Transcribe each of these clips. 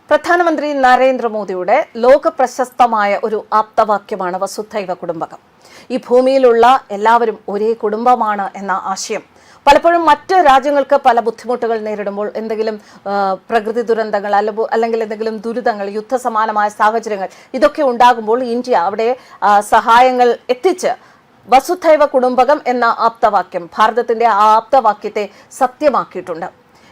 പ്രധാനമന്ത്രി നരേന്ദ്രമോദിയുടെ ലോകപ്രശസ്തമായ ഒരു ആപ്തവാക്യമാണ് വസുധൈവ കുടുംബകം. ഈ ഭൂമിയിലുള്ള എല്ലാവരും ഒരേ കുടുംബമാണ് എന്ന ആശയം പലപ്പോഴും മറ്റ് രാജ്യങ്ങൾക്ക് പല ബുദ്ധിമുട്ടുകൾ നേരിടുമ്പോൾ എന്തെങ്കിലും പ്രകൃതി ദുരന്തങ്ങൾ അല്ലെങ്കിൽ എന്തെങ്കിലും ദുരിതങ്ങൾ, യുദ്ധസമാനമായ സാഹചര്യങ്ങൾ ഇതൊക്കെ ഉണ്ടാകുമ്പോൾ ഇന്ത്യ അവിടെ സഹായങ്ങൾ എത്തിച്ച് വസുധൈവ കുടുംബകം എന്ന ആപ്തവാക്യം, ഭാരതത്തിന്റെ ആ ആപ്തവാക്യത്തെ സത്യമാക്കിയിട്ടുണ്ട്.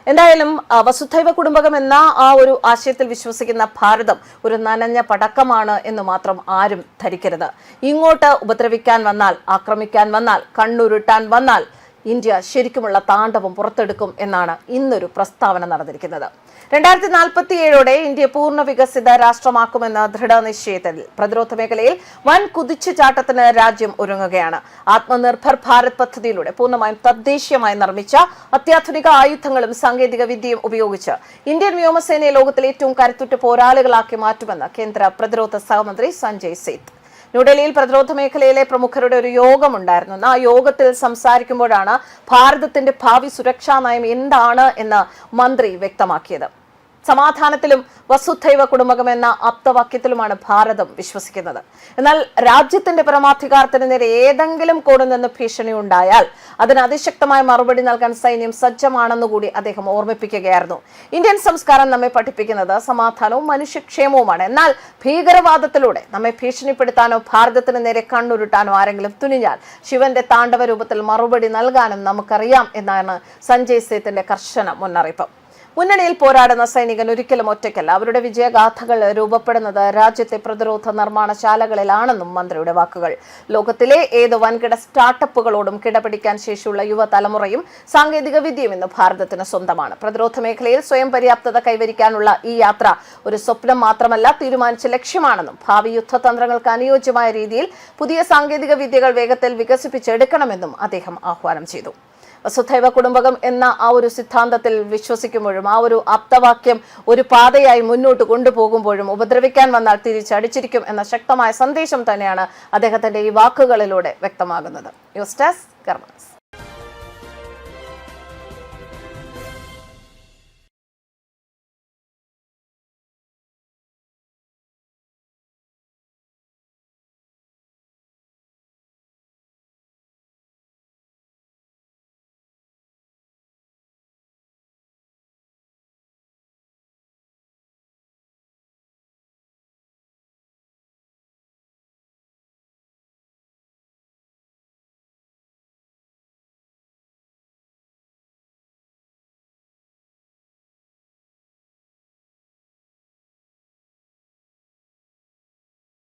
എന്തായാലും വസുധൈവ കുടുംബകം എന്ന ആ ഒരു ആശയത്തിൽ വിശ്വസിക്കുന്ന ഭാരതം ഒരു നനഞ്ഞ പടക്കമാണ് എന്ന് മാത്രം ആരും ധരിക്കരുത്. ഇങ്ങോട്ട് ഉപദ്രവിക്കാൻ വന്നാൽ, ആക്രമിക്കാൻ വന്നാൽ, കണ്ണുരുട്ടാൻ വന്നാൽ ഇന്ത്യ ശരിക്കുമുള്ള താണ്ഡവം പുറത്തെടുക്കും എന്നാണ് ഇന്നൊരു പ്രസ്താവന നടന്നിരിക്കുന്നത്. 2047 ഇന്ത്യ പൂർണ്ണ വികസിത രാഷ്ട്രമാക്കുമെന്ന ദൃഢനിശ്ചയത്തിൽ പ്രതിരോധ മേഖലയിൽ വൻ കുതിച്ചുചാട്ടത്തിന് രാജ്യം ഒരുങ്ങുകയാണ്. ആത്മനിർഭർ ഭാരത് പദ്ധതിയിലൂടെ പൂർണ്ണമായും തദ്ദേശീയമായി നിർമ്മിച്ച അത്യാധുനിക ആയുധങ്ങളും സാങ്കേതിക വിദ്യയും ഉപയോഗിച്ച് ഇന്ത്യൻ വ്യോമസേനയെ ലോകത്തിലെ ഏറ്റവും കരുത്തുറ്റ പോരാളികളാക്കി മാറ്റുമെന്ന് കേന്ദ്ര പ്രതിരോധ സഹമന്ത്രി സഞ്ജയ് സേത്ത് ന്യൂഡൽഹിയിൽ പ്രതിരോധ മേഖലയിലെ പ്രമുഖരുടെ ഒരു യോഗമുണ്ടായിരുന്നു. ആ യോഗത്തിൽ സംസാരിക്കുമ്പോഴാണ് ഭാരതത്തിന്റെ ഭാവി സുരക്ഷാ നയം എന്താണ് എന്ന് മന്ത്രി വ്യക്തമാക്കിയത്. സമാധാനത്തിലും വസുധൈവ കുടുംബകം എന്ന ആപ്തവാക്യത്തിലുമാണ് ഭാരതം വിശ്വസിക്കുന്നത്. എന്നാൽ രാജ്യത്തിന്റെ പരമാധികാരത്തിന് നേരെ ഏതെങ്കിലും കോണിൽ നിന്ന് ഭീഷണി ഉണ്ടായാൽ അതിന് അതിശക്തമായ മറുപടി നൽകാൻ സൈന്യം സജ്ജമാണെന്നുകൂടി അദ്ദേഹം ഓർമ്മിപ്പിക്കുകയായിരുന്നു. ഇന്ത്യൻ സംസ്കാരം നമ്മെ പഠിപ്പിക്കുന്നത് സമാധാനവും മനുഷ്യക്ഷേമവുമാണ്. എന്നാൽ ഭീകരവാദത്തിലൂടെ നമ്മെ ഭീഷണിപ്പെടുത്താനോ ഭാരതത്തിന് നേരെ കണ്ണുരുട്ടാനോ ആരെങ്കിലും തുനിഞ്ഞാൽ ശിവന്റെ താണ്ഡവ രൂപത്തിൽ മറുപടി നൽകാനും നമുക്കറിയാം എന്നാണ് സഞ്ജയ് സേത്തിന്റെ കർശന മുന്നറിയിപ്പ്. മുന്നണിയിൽ പോരാടുന്ന സൈനികൻ ഒരിക്കലും ഒറ്റയ്ക്കല്ല. അവരുടെ വിജയഗാഥകൾ രൂപപ്പെടുന്നത് രാജ്യത്തെ പ്രതിരോധ നിർമ്മാണശാലകളിലാണെന്നും മന്ത്രിയുടെ വാക്കുകൾ. ലോകത്തിലെ ഏത് വൻകിട സ്റ്റാർട്ടപ്പുകളോടും കിടപിടിക്കാൻ ശേഷിയുള്ള യുവതലമുറയും സാങ്കേതിക വിദ്യയും ഇന്ന് ഭാരതത്തിന് സ്വന്തമാണ്. പ്രതിരോധ മേഖലയിൽ സ്വയം പര്യാപ്തത കൈവരിക്കാനുള്ള ഈ യാത്ര ഒരു സ്വപ്നം മാത്രമല്ല, തീരുമാനിച്ച ലക്ഷ്യമാണെന്നും ഭാവി യുദ്ധതന്ത്രങ്ങൾക്ക് അനുയോജ്യമായ രീതിയിൽ പുതിയ സാങ്കേതിക വിദ്യകൾ വേഗത്തിൽ വികസിപ്പിച്ചെടുക്കണമെന്നും അദ്ദേഹം ആഹ്വാനം ചെയ്തു. വസുധൈവ കുടുംബകം എന്ന ആ ഒരു സിദ്ധാന്തത്തിൽ വിശ്വസിക്കുമ്പോഴും ആ ഒരു ആപ്തവാക്യം ഒരു പാതയായി മുന്നോട്ട് കൊണ്ടുപോകുമ്പോഴും ഉപദ്രവിക്കാൻ വന്നാൽ തിരിച്ചടിച്ചിരിക്കും എന്ന ശക്തമായ സന്ദേശം തന്നെയാണ് അദ്ദേഹത്തിന്റെ ഈ വാക്കുകളിലൂടെ വ്യക്തമാകുന്നത്. ന്യൂസ് ഡെസ്ക് കർമ്മ.